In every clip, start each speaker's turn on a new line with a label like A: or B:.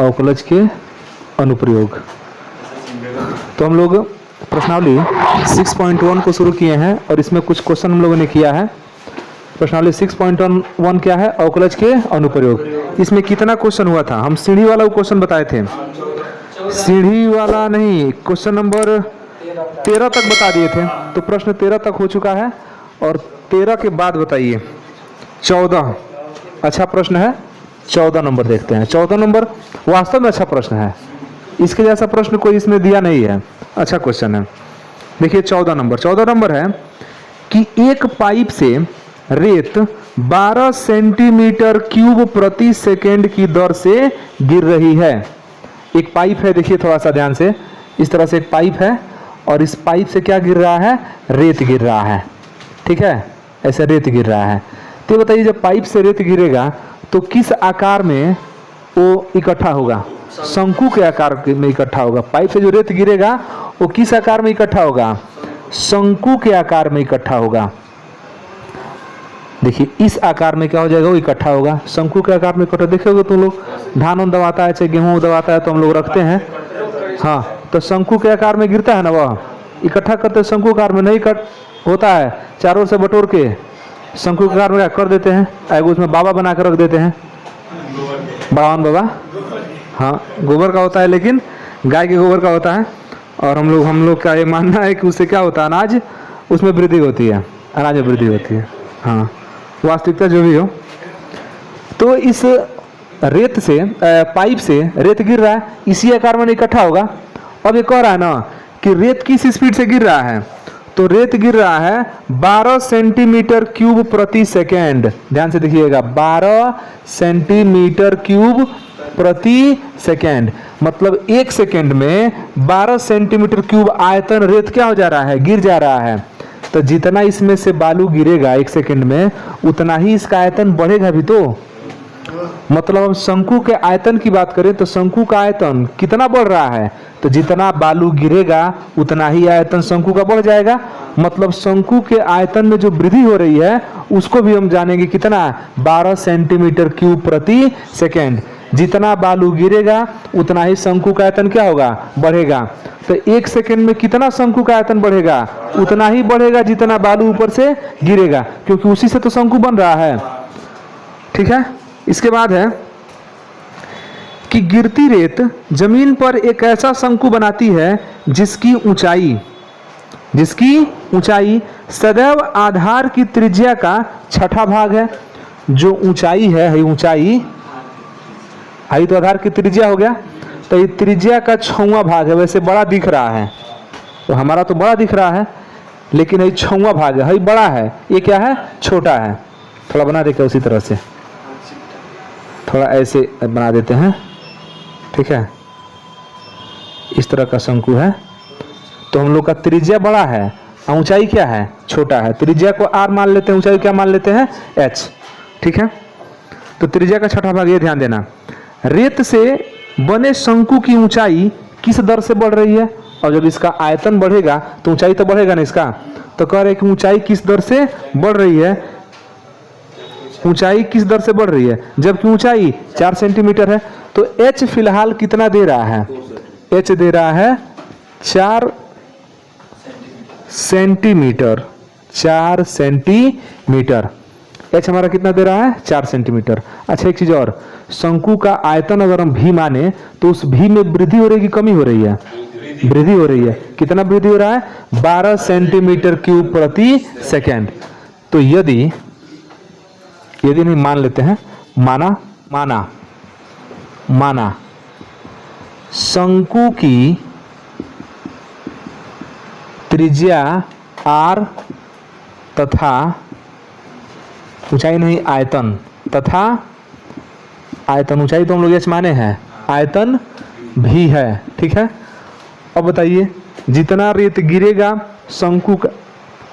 A: अवकलज के अनुप्रयोग। तो हम लोग प्रश्नावली 6.1 को शुरू किए हैं और इसमें कुछ क्वेश्चन हम लोगों ने किया है। प्रश्नावली 6.1 क्या है? अवकलज के अनुप्रयोग। इसमें कितना क्वेश्चन हुआ था? हम सीढ़ी वाला क्वेश्चन बताए थे, सीढ़ी वाला नहीं, क्वेश्चन नंबर 13 तक बता दिए थे। तो प्रश्न 13 तक हो चुका है और 13 के बाद बताइए 14। अच्छा प्रश्न है, 14 नंबर देखते हैं। 14 नंबर वास्तव में अच्छा प्रश्न है, इसके जैसा प्रश्न कोई इसमें दिया नहीं है, अच्छा क्वेश्चन है। देखिए 14 नंबर है कि एक पाइप से रेत 12 सेंटीमीटर क्यूब प्रति सेकेंड की दर से गिर रही है। एक पाइप है, देखिए थोड़ा सा ध्यान से, इस तरह से एक पाइप है और इस पाइप से क्या गिर रहा है? रेत गिर रहा है, ठीक है, ऐसे रेत गिर रहा है। तो बताइए जब पाइप से रेत गिरेगा तो किस आकार में वो इकट्ठा होगा? शंकु के आकार में इकट्ठा होगा। पाइप से जो रेत गिरेगा वो किस आकार में इकट्ठा होगा? शंकु के आकार में इकट्ठा होगा। देखिए इस आकार में क्या हो जाएगा? वो इकट्ठा होगा, शंकु के आकार में इकट्ठा। देखोगे तुम लोग धान दबाता है चाहे गेहूं दबाता है तो हम लोग रखते हैं, हाँ, तो शंकु के आकार में गिरता है ना, वह इकट्ठा करते शंकु आकार में नहीं कट होता है, चारों से बटोर के शंकु के आकार में कर देते हैं, आगे उसमें बाबा बना कर रख देते हैं, बावन बाबा, हाँ गोबर का होता है लेकिन गाय के गोबर का होता है। और हम लोग का ये मानना है कि उससे क्या होता है? अनाज उसमें वृद्धि होती है, अनाज में वृद्धि होती है, हाँ वास्तविकता जो भी हो। तो इस रेत से पाइप से रेत गिर रहा है, इसी आकार में इकट्ठा होगा। अब ये कह रहा है ना कि रेत किस स्पीड से गिर रहा है? तो रेत गिर रहा है 12 सेंटीमीटर क्यूब प्रति सेकेंड। ध्यान से देखिएगा, 12 सेंटीमीटर क्यूब प्रति सेकेंड, मतलब एक सेकेंड में 12 सेंटीमीटर क्यूब आयतन रेत क्या हो जा रहा है? गिर जा रहा है। तो जितना इसमें से बालू गिरेगा एक सेकेंड में उतना ही इसका आयतन बढ़ेगा भी। तो मतलब हम शंकु के आयतन की बात करें तो शंकु का आयतन कितना बढ़ रहा है? तो जितना बालू गिरेगा उतना ही आयतन शंकु का बढ़ जाएगा। मतलब शंकु के आयतन में जो वृद्धि हो रही है उसको भी हम जानेंगे कितना? 12 सेंटीमीटर क्यूब प्रति सेकेंड। जितना बालू गिरेगा उतना ही शंकु का आयतन क्या होगा? बढ़ेगा। तो एक सेकेंड में कितना शंकु का आयतन बढ़ेगा? उतना ही बढ़ेगा जितना बालू ऊपर से गिरेगा, क्योंकि उसी से तो शंकु बन रहा है, ठीक है। इसके बाद है कि गिरती रेत जमीन पर एक ऐसा शंकु बनाती है जिसकी ऊंचाई सदैव आधार की त्रिज्या का 6ठा भाग है। जो ऊंचाई है, ऊंचाई हाई तो आधार की त्रिज्या हो गया, तो ये त्रिज्या का 6वां भाग है। वैसे बड़ा दिख रहा है, तो हमारा तो बड़ा दिख रहा है, लेकिन ये 6वां भाग है, बड़ा है, ये क्या है? छोटा है। थोड़ा बना देते उसी तरह से, थोड़ा ऐसे बना देते हैं, ठीक है, इस तरह का शंकु है। तो हम लोग का त्रिज्या बड़ा है, ऊंचाई क्या है? छोटा है। त्रिज्या को r मान लेते हैं, ऊंचाई क्या मान लेते हैं? h, ठीक है। तो त्रिज्या का 6ठा भाग, ये ध्यान देना। रेत से बने शंकु की ऊंचाई किस दर से बढ़ रही है? और जब इसका आयतन बढ़ेगा तो ऊंचाई तो बढ़ेगा ना इसका। तो कह रहे कि ऊंचाई किस दर से बढ़ रही है? ऊंचाई किस दर से बढ़ रही है? जबकि ऊंचाई 4 सेंटीमीटर है। तो h फिलहाल कितना दे रहा है? h दे रहा है 4 सेंटीमीटर। 4 सेंटीमीटर h हमारा कितना दे रहा है? 4 सेंटीमीटर। अच्छा एक चीज और, शंकु का आयतन अगर हम v माने तो उस v में वृद्धि हो रही है कि कमी हो रही है? वृद्धि हो रही है। कितना वृद्धि हो रहा है? 12 सेंटीमीटर क्यूब प्रति सेकेंड। तो यदि नहीं मान लेते हैं, माना शंकु की त्रिज्या r तथा ऊंचाई नहीं, आयतन तथा आयतन, ऊंचाई तो हम लोग h माने हैं, आयतन भी है, ठीक है। अब बताइए जितना रेत गिरेगा शंकु का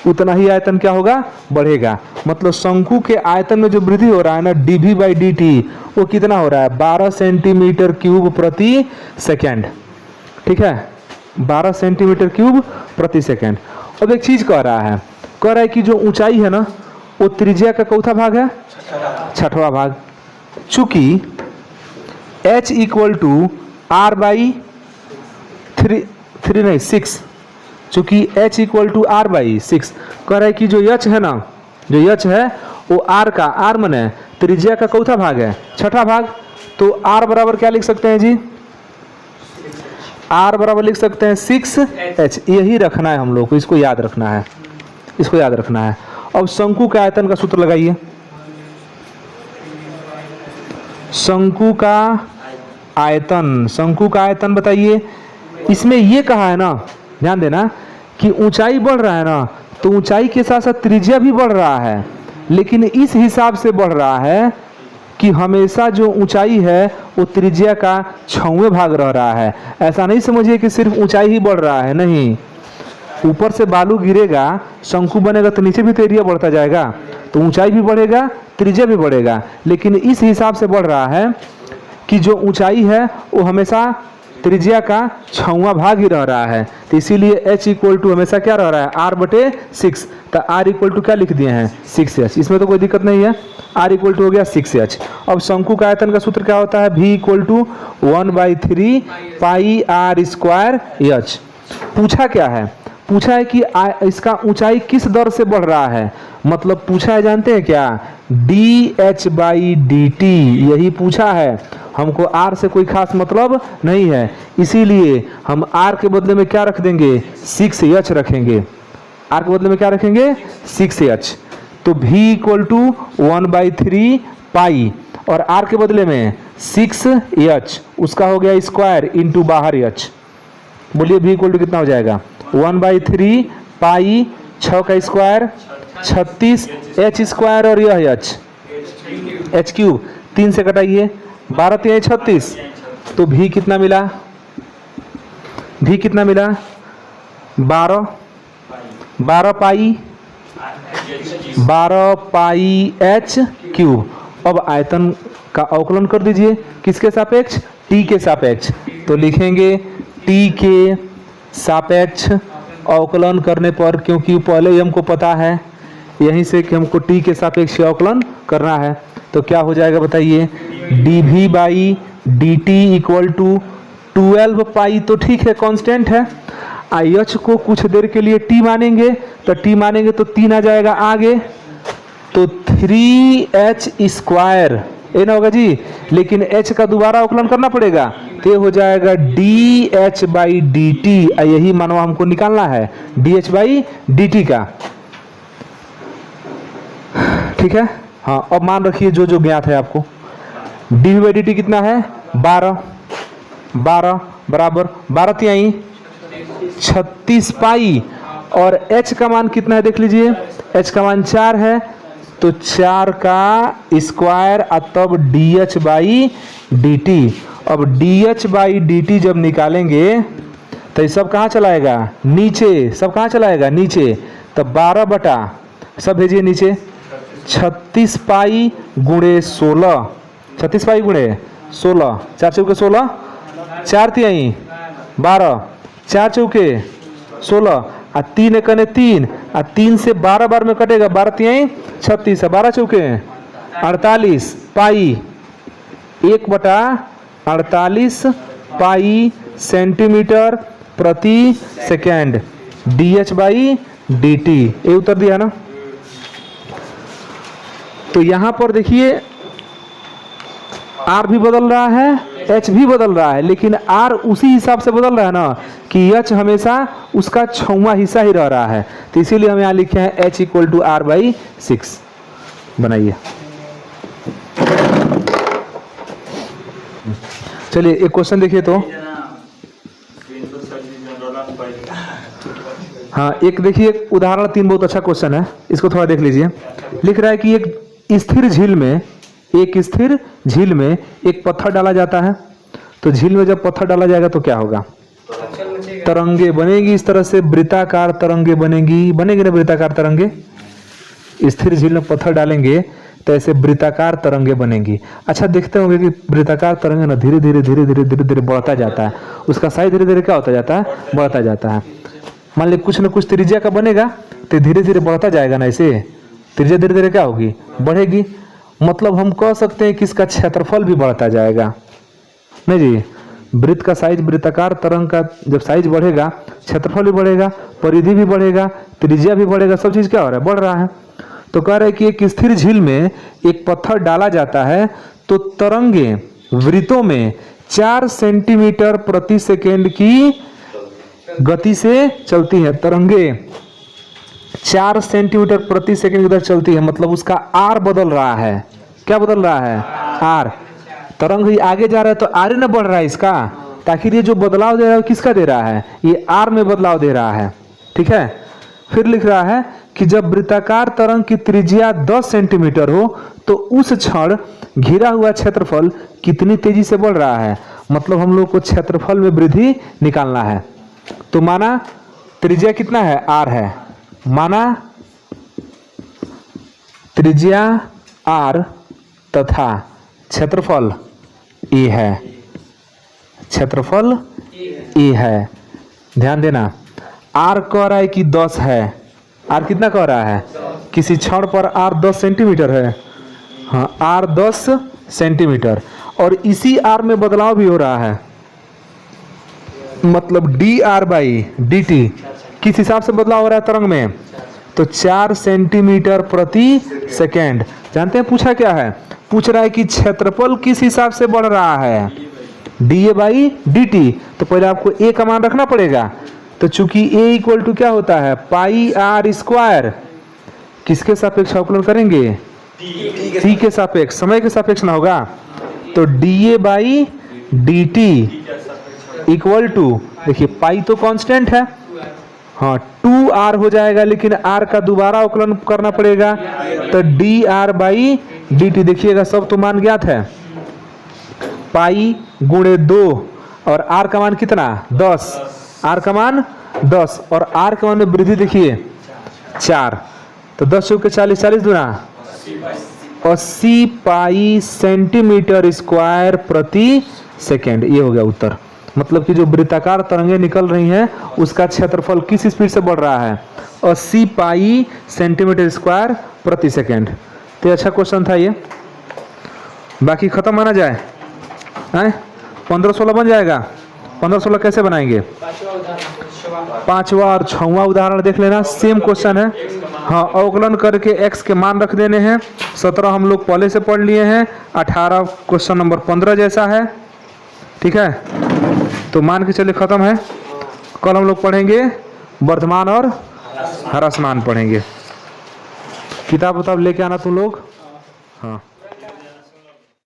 A: उतना ही आयतन क्या होगा? बढ़ेगा। मतलब शंकु के आयतन में जो वृद्धि हो रहा है ना, dv/dt, वो कितना हो रहा है? 12 सेंटीमीटर क्यूब प्रति सेकेंड, ठीक है, 12 सेंटीमीटर क्यूब प्रति सेकेंड। अब एक चीज कह रहा है कि जो ऊंचाई है ना वो त्रिज्या का चौथा भाग है, 6वां भाग। चूंकि h equal to r by three नहीं 6, चूंकि h equal to r by 6 कह रहा है कि जो h है ना, जो h है वो r का, r मने त्रिज्या का चौथा भाग है, छठा भाग। तो r बराबर क्या लिख सकते हैं जी, r बराबर लिख सकते हैं 6h। यही रखना है हम लोग को, इसको याद रखना है, इसको याद रखना है। अब शंकु के आयतन का सूत्र लगाइए। शंकु का आयतन, शंकु का आयतन बताइए। इसमें ये कहा है ना, ध्यान देना कि ऊंचाई बढ़ रहा है ना, तो ऊंचाई के साथ साथ त्रिज्या भी बढ़ रहा है, लेकिन इस हिसाब से बढ़ रहा है कि हमेशा जो ऊंचाई है वो त्रिज्या का 6वें भाग रह रहा है। ऐसा नहीं समझिए कि सिर्फ ऊंचाई ही बढ़ रहा है, नहीं, ऊपर से बालू गिरेगा, शंकु बनेगा तो नीचे भी तो एरिया बढ़ता जाएगा, तो ऊंचाई भी बढ़ेगा, त्रिज्या भी बढ़ेगा, लेकिन इस हिसाब से बढ़ रहा है कि जो ऊंचाई है वो हमेशा त्रिज्या का 6वां भाग ही रह रहा है। तो इसीलिए h इक्वल टू हमेशा क्या रह रहा है, r बटे 6। तो r इक्वल टू क्या लिख दिए हैं, 6h। इसमें तो कोई दिक्कत नहीं है, r इक्वल टू हो गया 6h। अब शंकु का आयतन का सूत्र क्या होता है, v equal to 1/3 pi r square h। पूछा क्या है, पूछा है कि इसका ऊंचाई किस दर से बढ़ रहा है, मतलब पूछा है जानते हैं क्या, dh/dt, यही पूछा है। हमको r से कोई खास मतलब नहीं है, इसीलिए हम r के बदले में क्या रख देंगे, 6h रखेंगे। r के बदले में क्या रखेंगे, 6h। तो v इक्वल टू 1/3 पाई और r के बदले में 6h, उसका हो गया स्क्वायर इंटू बाहर h। बोलिए v इक्वल टू कितना हो जाएगा, 1/3 पाई 6 का स्क्वायर 36 h स्क्वायर और यह h क्यूब, 3 से कटाइए, 12 3 36, तो भी कितना मिला, भी कितना मिला 12 पाई h क्यूब। अब आयतन का अवकलन कर दीजिए, किसके सापेक्ष, t के सापेक्ष। तो लिखेंगे t के सापेक्ष अवकलन करने पर, क्योंकि पहले ही हमको पता है यहीं से कि हमको t के सापेक्ष अवकलन करना है, तो क्या हो जाएगा बताइए, dv/dt इक्वल टू 12 पाई, तो ठीक है कांस्टेंट है। h को कुछ देर के लिए t मानेंगे, तो t मानेंगे तो 3 आ जाएगा आगे, तो 3h स्क्वायर, ये ना होगा जी, लेकिन h का दोबारा अवकलन करना पड़ेगा, तो ये हो जाएगा dh/dt। यही मानवा हमको निकालना है, dh/dt का, ठीक है। हाँ, अब मान रखिए जो जो ज्ञात है आपको, dv/dt कितना है, 12 बराबर 12 तिहाई 36 पाई, और h का मान कितना है देख लीजिए, h का मान 4 है, तो 4 का स्क्वायर, तब dh/dt। अब dh/dt जब निकालेंगे तो ये सब कहाँ चलाएगा, नीचे, सब कहाँ चलाएगा, नीचे। तब 12 बटा, सब भेजिए नीचे, 36 पाई गुणे 16, 36 पाई गुणे 16, 4 चौके 16, 4 तिहाई 12, 4 चौके 16, 3 एकने 3, 3 से 12 बार में कटेगा, 12 तिहाई 36, 12 चौके 48 पाई 1/48 पाई सेंटीमीटर प्रति सेकेंड dh/dt। ये उत्तर दिया ना। तो यहां पर देखिए r भी बदल रहा है, h भी बदल रहा है, लेकिन r उसी हिसाब से बदल रहा है ना कि h हमेशा उसका 6वां हिस्सा ही रह रहा है, तो इसीलिए हम यहाँ लिखे हैं h इक्वल टू r/6। बनाइए, चलिए एक क्वेश्चन देखिए तो, हाँ एक देखिए उदाहरण 3 बहुत अच्छा क्वेश्चन है, इसको थोड़ा देख लीजिए। लिख रहा है कि एक स्थिर झील में एक पत्थर डाला जाता है, तो झील में जब पत्थर डाला जाएगा तो क्या होगा, तरंगे बनेगी, इस तरह से वृत्ताकार तरंगे बनेगी ना, वृत्ताकार तरंगे। स्थिर झील में पत्थर डालेंगे तो ऐसे वृत्ताकार तरंगे बनेंगी। अच्छा देखते होंगे कि वृत्ताकार तरंगे ना धीरे धीरे बढ़ता जाता है, उसका साइज धीरे धीरे क्या होता जाता है, बढ़ता जाता है। मान ली कुछ न कुछ त्रिज्या का बनेगा तो धीरे धीरे बढ़ता जाएगा ना, ऐसे त्रिज्या धीरे धीरे क्या होगी, बढ़ेगी। मतलब हम कह सकते हैं कि इसका क्षेत्रफल भी बढ़ता जाएगा, नहीं जी, वृत्त का साइज, वृत्ताकार तरंग का जब साइज बढ़ेगा, क्षेत्रफल भी बढ़ेगा, परिधि भी बढ़ेगा, त्रिज्या भी बढ़ेगा, सब चीज क्या हो रहा है, बढ़ रहा है। तो कह रहे हैं कि एक स्थिर झील में एक पत्थर डाला जाता है तो तरंगे वृत्तों में 4 सेंटीमीटर प्रति सेकेंड की गति से चलती है। तरंगे 4 सेंटीमीटर प्रति सेकेंड की दर चलती है, मतलब उसका आर बदल रहा है। क्या बदल रहा है? आर। तरंग ही आगे जा रहा है तो आर ही ना बढ़ रहा है इसका, ताकि ये जो बदलाव दे रहा है किसका दे रहा है, ये आर में बदलाव दे रहा है। ठीक है, फिर लिख रहा है कि जब वृत्ताकार तरंग की त्रिज्या 10 सेंटीमीटर हो तो उस क्षण घिरा हुआ क्षेत्रफल कितनी तेजी से बढ़ रहा है। मतलब हम लोग को क्षेत्रफल में वृद्धि निकालना है। तो माना त्रिज्या कितना है, आर है, माना त्रिज्या आर तथा क्षेत्रफल ए है, क्षेत्रफल ए है। ध्यान देना, आर कह रहा है कि 10 है, आर कितना कह रहा है, किसी क्षण पर आर 10 सेंटीमीटर है। हाँ, आर 10 सेंटीमीटर, और इसी आर में बदलाव भी हो रहा है। मतलब D R by d T किस हिसाब से बदलाव हो रहा है तरंग में, तो 4 सेंटीमीटर प्रति सेकेंड। जानते हैं पूछा क्या है, पूछ रहा है कि क्षेत्रफल किस हिसाब से बढ़ रहा है, D a by d T. तो पहले आपको ए का मान रखना पड़ेगा। तो चूंकि ए इक्वल टू क्या होता है, पाई आर स्क्वायर, किसके सापेक्ष अवकलन करेंगे, टी के सापेक्ष, समय के सापेक्ष ना होगा। तो d a by d t equal to, देखिए पाई तो कांस्टेंट है, हाँ 2 आर हो जाएगा, लेकिन आर का दोबारा अवकलन करना पड़ेगा। तो D R by d T, देखिएगा सब तो मान ज्ञात है, पाई गुणे 2 और आर का मान कितना 10, आर का मान 10 और आर का मान में वृद्धि देखिए 4। तो 10 चौके 40, 40 दूना 80 पाई सेंटीमीटर स्क्वायर प्रति सेकेंड। ये हो गया उत्तर। मतलब कि जो वृत्ताकार तरंगे निकल रही हैं उसका क्षेत्रफल किस स्पीड से बढ़ रहा है, 80 पाई सेंटीमीटर स्क्वायर प्रति सेकेंड। तो अच्छा क्वेश्चन था ये। बाकी खत्म माना जाए, 15-16 बन जाएगा। 15-16 कैसे बनाएंगे, 5वां और 6वां उदाहरण देख लेना, सेम क्वेश्चन है। हाँ, अवकलन करके x के मान रख देने हैं। 17 हम लोग पहले से पढ़ लिए हैं, 18 क्वेश्चन नंबर 15 जैसा है। ठीक है, तो मान के चले खत्म है। कल हम लोग पढ़ेंगे वर्धमान और ह्रासमान पढ़ेंगे। किताब उताब लेके आना तुम लोग। हाँ।